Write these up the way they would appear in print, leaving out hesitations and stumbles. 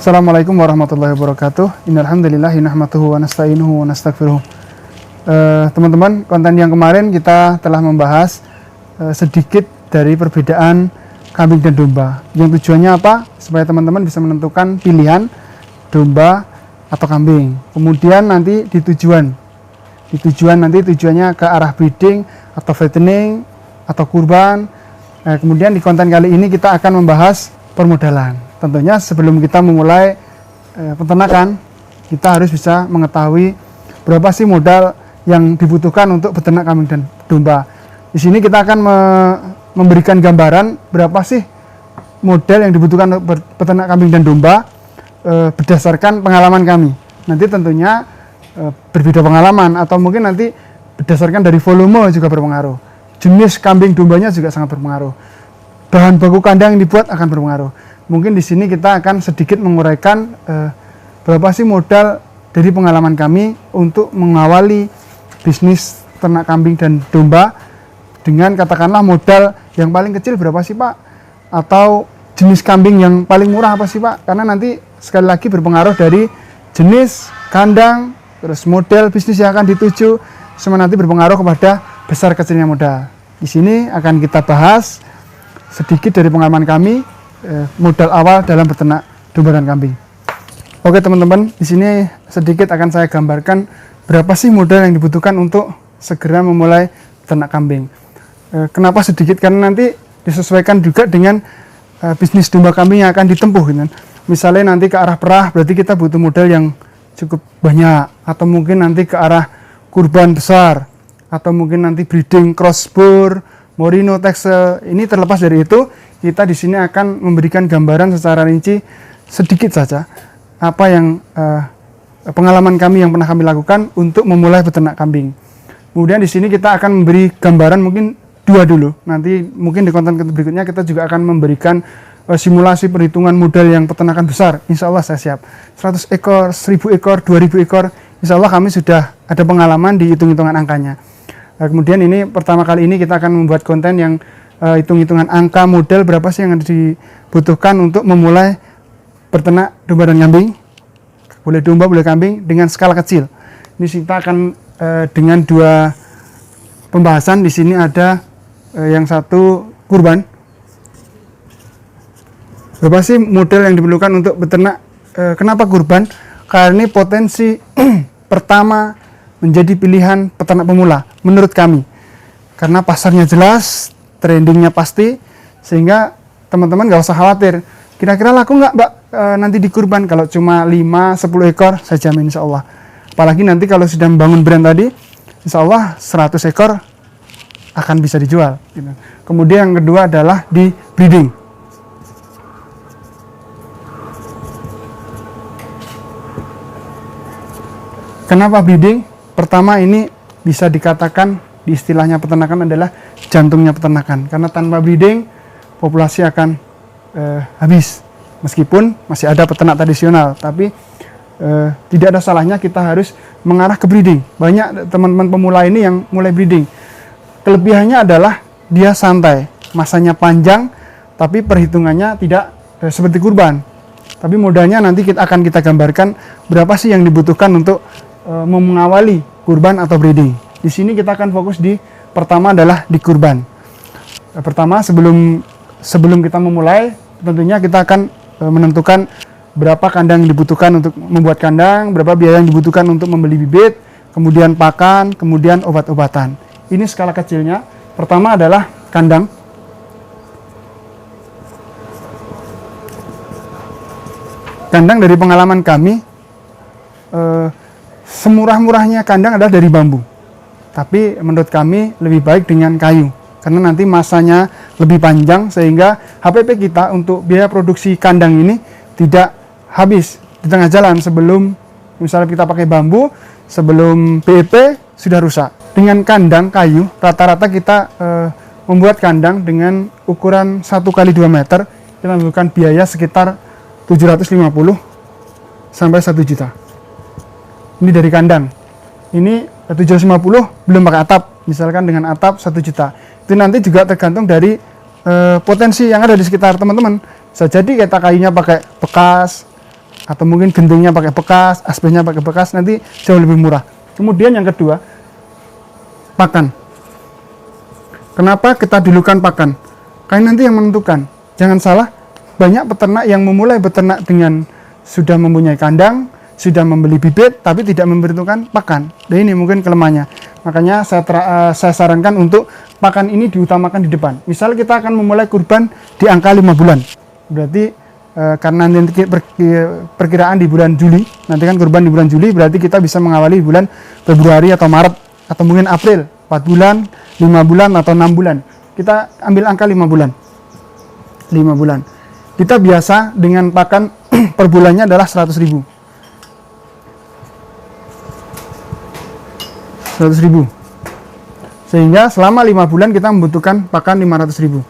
Assalamualaikum warahmatullahi wabarakatuh. Innalhamdulillahi nahmaduhu wa nasta'inuhu wa nastaghfiruh. Teman-teman, konten yang kemarin kita telah membahas sedikit dari perbedaan kambing dan domba. Yang tujuannya apa? Supaya teman-teman bisa menentukan pilihan domba atau kambing. Kemudian nanti di tujuan nanti tujuannya ke arah breeding atau fattening atau kurban. Kemudian di konten kali ini kita akan membahas permodalan. Tentunya sebelum kita memulai peternakan, kita harus bisa mengetahui berapa sih modal yang dibutuhkan untuk beternak kambing dan domba. Di sini kita akan memberikan gambaran berapa sih modal yang dibutuhkan untuk beternak kambing dan domba berdasarkan pengalaman kami. Nanti tentunya berbeda pengalaman atau mungkin nanti berdasarkan dari volume juga berpengaruh. Jenis kambing dombanya juga sangat berpengaruh. Bahan baku kandang yang dibuat akan berpengaruh. Mungkin di sini kita akan sedikit menguraikan berapa sih modal dari pengalaman kami untuk mengawali bisnis ternak kambing dan domba dengan katakanlah modal yang paling kecil berapa sih Pak? Atau jenis kambing yang paling murah apa sih Pak? Karena nanti sekali lagi berpengaruh dari jenis kandang, terus model bisnis yang akan dituju, semua nanti berpengaruh kepada besar kecilnya modal. Di sini akan kita bahas sedikit dari pengalaman kami modal awal dalam beternak domba dan kambing. Oke teman-teman, di sini sedikit akan saya gambarkan berapa sih modal yang dibutuhkan untuk segera memulai beternak kambing. Kenapa sedikit? Karena nanti disesuaikan juga dengan bisnis domba kambing yang akan ditempuh. Gitu. Misalnya nanti ke arah perah, berarti kita butuh modal yang cukup banyak, atau mungkin nanti ke arah kurban besar, atau mungkin nanti breeding crossbur, merino, texel. Ini terlepas dari itu, kita di sini akan memberikan gambaran secara rinci sedikit saja apa yang pengalaman kami yang pernah kami lakukan untuk memulai beternak kambing. Kemudian di sini kita akan memberi gambaran mungkin dua dulu. Nanti mungkin di konten berikutnya kita juga akan memberikan simulasi perhitungan modal yang peternakan besar. Insya Allah saya siap. 100 ekor, 1000 ekor, 2000 ekor. Insya Allah kami sudah ada pengalaman di hitung-hitungan angkanya. Kemudian ini pertama kali ini kita akan membuat konten yang hitung-hitungan angka modal berapa sih yang dibutuhkan untuk memulai beternak domba dan kambing. Boleh domba, boleh kambing dengan skala kecil. Ini kita akan dengan dua pembahasan. Di sini ada yang satu kurban. Berapa sih modal yang diperlukan untuk beternak? Kenapa kurban? Karena ini potensi pertama menjadi pilihan peternak pemula menurut kami. Karena pasarnya jelas, trendingnya pasti, sehingga teman-teman gak usah khawatir. Kira-kira laku nggak Mbak nanti di kurban? Kalau cuma 5-10 ekor, saya jamin insya Allah. Apalagi nanti kalau sudah membangun brand tadi, insya Allah 100 ekor akan bisa dijual. Gitu. Kemudian yang kedua adalah di breeding. Kenapa breeding? Pertama, ini bisa dikatakan di istilahnya peternakan adalah jantungnya peternakan. Karena tanpa breeding, populasi akan habis. Meskipun masih ada peternak tradisional, tapi tidak ada salahnya kita harus mengarah ke breeding. Banyak teman-teman pemula ini yang mulai breeding. Kelebihannya adalah dia santai, masanya panjang, tapi perhitungannya tidak seperti kurban. Tapi modalnya nanti akan kita gambarkan berapa sih yang dibutuhkan untuk mengawali kurban atau breeding. Di sini kita akan fokus di pertama adalah di kurban. Pertama sebelum kita memulai, tentunya kita akan menentukan berapa kandang yang dibutuhkan untuk membuat kandang, berapa biaya yang dibutuhkan untuk membeli bibit, kemudian pakan, kemudian obat-obatan. Ini skala kecilnya. Pertama adalah kandang. Kandang dari pengalaman kami, semurah-murahnya kandang adalah dari bambu. Tapi menurut kami lebih baik dengan kayu. Karena nanti masanya lebih panjang sehingga HPP kita untuk biaya produksi kandang ini tidak habis di tengah jalan sebelum misalnya kita pakai bambu, sebelum PEP sudah rusak. Dengan kandang kayu, rata-rata kita membuat kandang dengan ukuran 1x2 meter, kita membutuhkan biaya sekitar 750 sampai 1 juta. Ini dari kandang. Ini 750 belum pakai atap. Misalkan dengan atap 1 juta. Itu nanti juga tergantung dari potensi yang ada di sekitar teman-teman. Bisa jadi kita kayunya pakai bekas, atau mungkin gentingnya pakai bekas, asbesnya pakai bekas, nanti jauh lebih murah. Kemudian yang kedua, pakan. Kenapa kita dulukan pakan? Karena nanti yang menentukan. Jangan salah, banyak peternak yang memulai beternak dengan sudah mempunyai kandang, sudah membeli bibit, tapi tidak memperhitungkan pakan. Dan ini mungkin kelemahannya. Makanya saya sarankan untuk pakan ini diutamakan di depan. Misal kita akan memulai kurban di angka 5 bulan. Berarti karena nanti perkiraan di bulan Juli, nanti kan kurban di bulan Juli, berarti kita bisa mengawali bulan Februari atau Maret, atau mungkin April, 4 bulan, 5 bulan, atau 6 bulan. Kita ambil angka 5 bulan. 5 bulan. Kita biasa dengan pakan per bulannya adalah 100.000. 100.000. Sehingga selama 5 bulan kita membutuhkan pakan 500.000.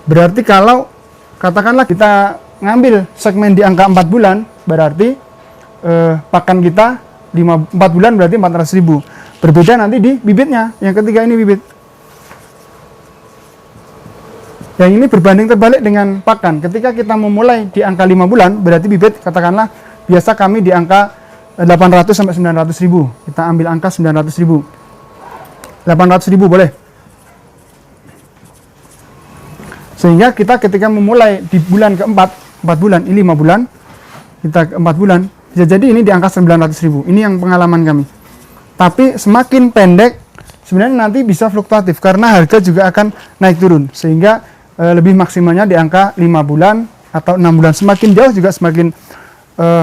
Berarti kalau katakanlah kita ngambil segmen di angka 4 bulan, berarti pakan kita 4 bulan berarti 400.000. Berbeda nanti di bibitnya. Yang ketiga ini bibit. Yang ini berbanding terbalik dengan pakan. Ketika kita memulai di angka 5 bulan, berarti bibit katakanlah biasa kami di angka 800 sampai 900.000. Kita ambil angka 900.000. 800.000 boleh. Sehingga kita ketika memulai di bulan keempat, 4 bulan, ini 5 bulan, kita ke 4 bulan, bisa jadi ini di angka 900.000. Ini yang pengalaman kami. Tapi semakin pendek, sebenarnya nanti bisa fluktuatif, karena harga juga akan naik turun. Sehingga lebih maksimalnya di angka 5 bulan atau 6 bulan. Semakin jauh juga semakin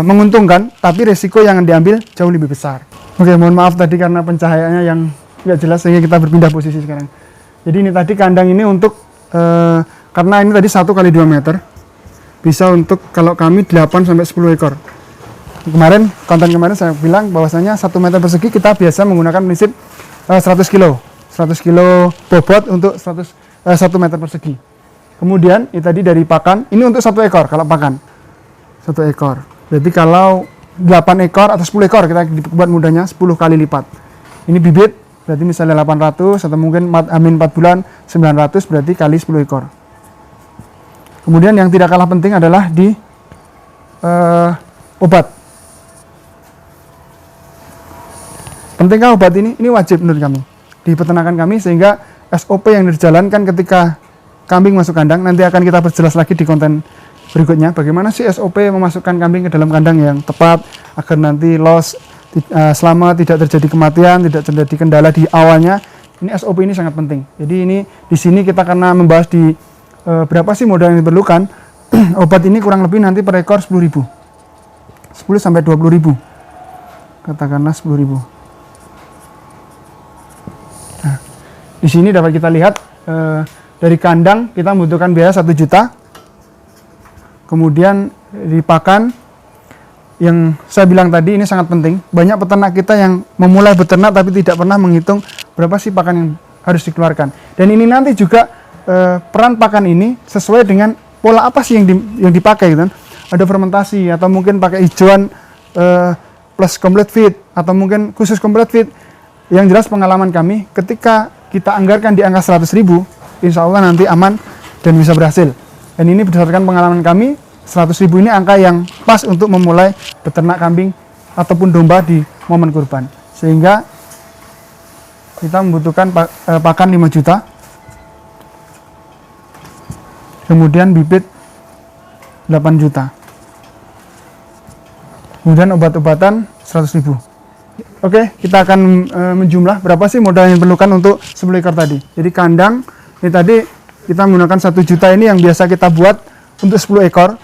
menguntungkan, tapi resiko yang diambil jauh lebih besar. Oke, mohon maaf tadi karena pencahayaannya yang nggak jelas, sehingga kita berpindah posisi sekarang. Jadi ini tadi kandang ini untuk karena ini tadi 1 kali 2 meter, bisa untuk kalau kami 8 sampai 10 ekor. Konten kemarin saya bilang bahwasanya 1 meter persegi kita biasa menggunakan prinsip 100 kilo bobot untuk 1 meter persegi. Kemudian ini tadi dari pakan, ini untuk 1 ekor kalau pakan 1 ekor. Berarti kalau 8 ekor atau 10 ekor kita buat mudahnya 10 kali lipat. Ini bibit, berarti misalnya 800 atau mungkin 4 bulan 900, berarti kali 10 ekor. Kemudian yang tidak kalah penting adalah di obat. Pentingkah obat ini? Ini wajib menurut kami di peternakan kami, sehingga SOP yang dijalankan ketika kambing masuk kandang nanti akan kita perjelas lagi di konten berikutnya. Bagaimana sih SOP memasukkan kambing ke dalam kandang yang tepat agar nanti loss selama tidak terjadi kematian, tidak terjadi kendala di awalnya. Ini SOP ini sangat penting. Jadi ini di sini kita karena membahas di berapa sih modal yang diperlukan. Obat ini kurang lebih nanti per ekor 10.000. 10 sampai 20.000. Katakanlah 10.000. Nah, di sini dapat kita lihat dari kandang kita membutuhkan biaya 1 juta. Kemudian di pakan yang saya bilang tadi ini sangat penting. Banyak peternak kita yang memulai beternak tapi tidak pernah menghitung berapa sih pakan yang harus dikeluarkan. Dan ini nanti juga peran pakan ini sesuai dengan pola apa sih yang dipakai gitu kan. Ada fermentasi atau mungkin pakai hijauan plus complete feed atau mungkin khusus complete feed. Yang jelas pengalaman kami ketika kita anggarkan di angka 100.000, insya Allah nanti aman dan bisa berhasil. Dan ini berdasarkan pengalaman kami, 100.000 ini angka yang pas untuk memulai beternak kambing ataupun domba di momen kurban. Sehingga kita membutuhkan pakan 5 juta. Kemudian bibit 8 juta. Kemudian obat-obatan 100.000. Oke, kita akan menjumlah berapa sih modal yang diperlukan untuk 10 ekor tadi. Jadi kandang, ini tadi kita menggunakan 1 juta ini yang biasa kita buat untuk 10 ekor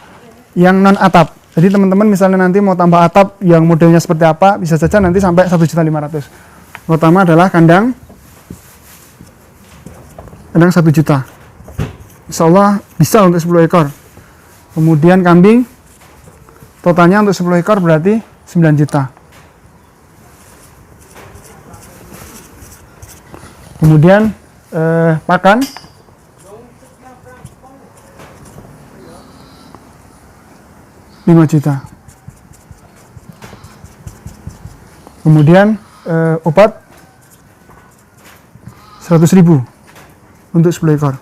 yang non atap. Jadi teman-teman misalnya nanti mau tambah atap yang modelnya seperti apa, bisa saja nanti sampai 1.500.000. Pertama adalah kandang 1 juta. Insya Allah bisa untuk 10 ekor. Kemudian kambing, totalnya untuk 10 ekor berarti 9 juta. Kemudian pakan 5 juta. Kemudian obat 100.000 untuk 10 ekor.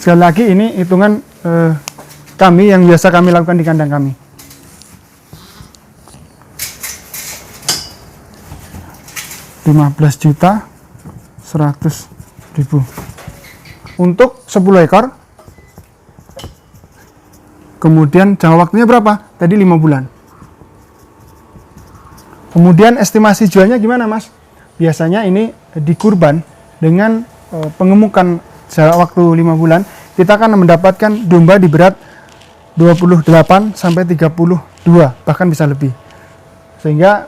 Sekali lagi ini hitungan kami yang biasa kami lakukan di kandang kami. Rp15.100.000 untuk 10 ekor. Kemudian jangka waktunya berapa? Tadi 5 bulan. Kemudian estimasi jualnya gimana, Mas? Biasanya ini di kurban dengan pengemukan jarak waktu 5 bulan, kita akan mendapatkan domba di berat 28 sampai 32, bahkan bisa lebih. Sehingga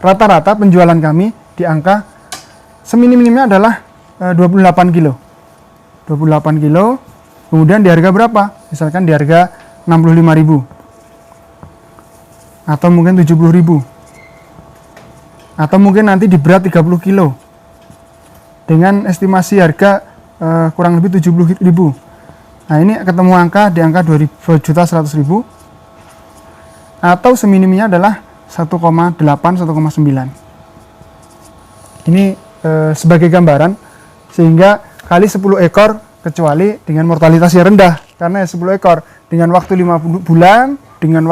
rata-rata penjualan kami di angka seminim-minimnya adalah 28 kilo. 28 kilo, kemudian di harga berapa? Misalkan di harga 65.000 atau mungkin 70.000, atau mungkin nanti di berat 30 kilo dengan estimasi harga kurang lebih 70.000. Nah, ini ketemu angka di angka 2.100.000 atau seminimnya adalah 1,8 1,9. Ini sebagai gambaran, sehingga kali 10 ekor kecuali dengan mortalitas yang rendah, karena 10 ekor dengan waktu 50 bulan dengan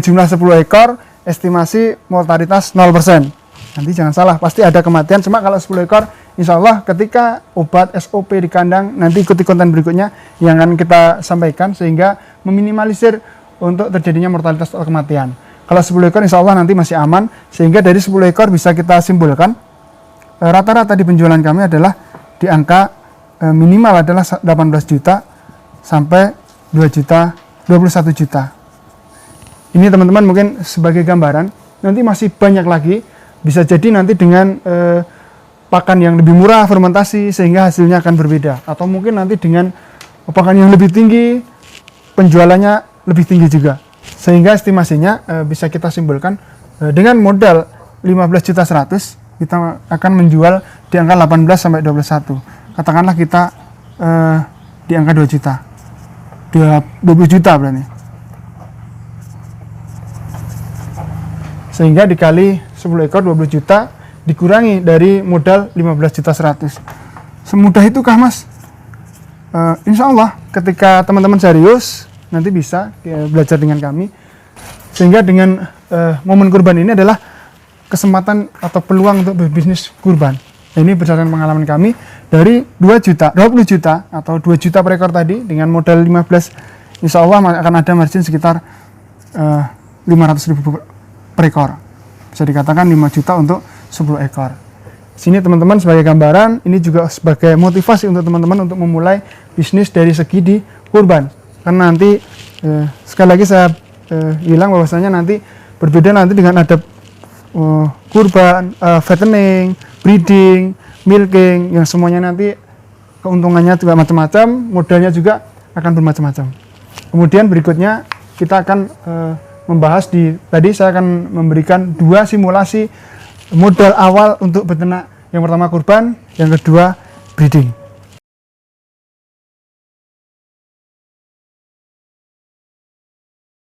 jumlah 10 ekor estimasi mortalitas 0%. Nanti jangan salah, pasti ada kematian. Cuma kalau 10 ekor, insya Allah ketika obat SOP di kandang, nanti ikuti konten berikutnya yang akan kita sampaikan, sehingga meminimalisir untuk terjadinya mortalitas atau kematian. Kalau 10 ekor insya Allah nanti masih aman, sehingga dari 10 ekor bisa kita simpulkan rata-rata di penjualan kami adalah di angka minimal adalah 18 juta sampai 21 juta. Ini teman-teman mungkin sebagai gambaran, nanti masih banyak lagi, bisa jadi nanti dengan pakan yang lebih murah fermentasi sehingga hasilnya akan berbeda, atau mungkin nanti dengan pakan yang lebih tinggi penjualannya lebih tinggi juga, sehingga estimasinya bisa kita simpulkan dengan modal 15.100.000 kita akan menjual di angka 18 sampai 21. Katakanlah kita di angka 2 juta. 20 juta berarti. Sehingga dikali 10 ekor 20 juta dikurangi dari modal 15.100.000. Semudah itukah, Mas? Insya Allah ketika teman-teman serius nanti bisa belajar dengan kami, sehingga dengan momen kurban ini adalah kesempatan atau peluang untuk berbisnis kurban. Ini berdasarkan pengalaman kami, dari 20 juta atau 2 juta per ekor tadi dengan modal 15, insya Allah akan ada margin sekitar 500.000 per ekor. Bisa dikatakan 5 juta untuk 10 ekor. Sini teman-teman sebagai gambaran, ini juga sebagai motivasi untuk teman-teman untuk memulai bisnis dari segi di kurban. Karena nanti sekali lagi saya bilang bahwasanya nanti berbeda nanti dengan ada kurban, fattening, breeding, milking, yang semuanya nanti keuntungannya juga macam-macam, modalnya juga akan bermacam-macam. Kemudian berikutnya kita akan membahas tadi saya akan memberikan 2 simulasi modal awal untuk beternak. Yang pertama kurban, yang kedua breeding.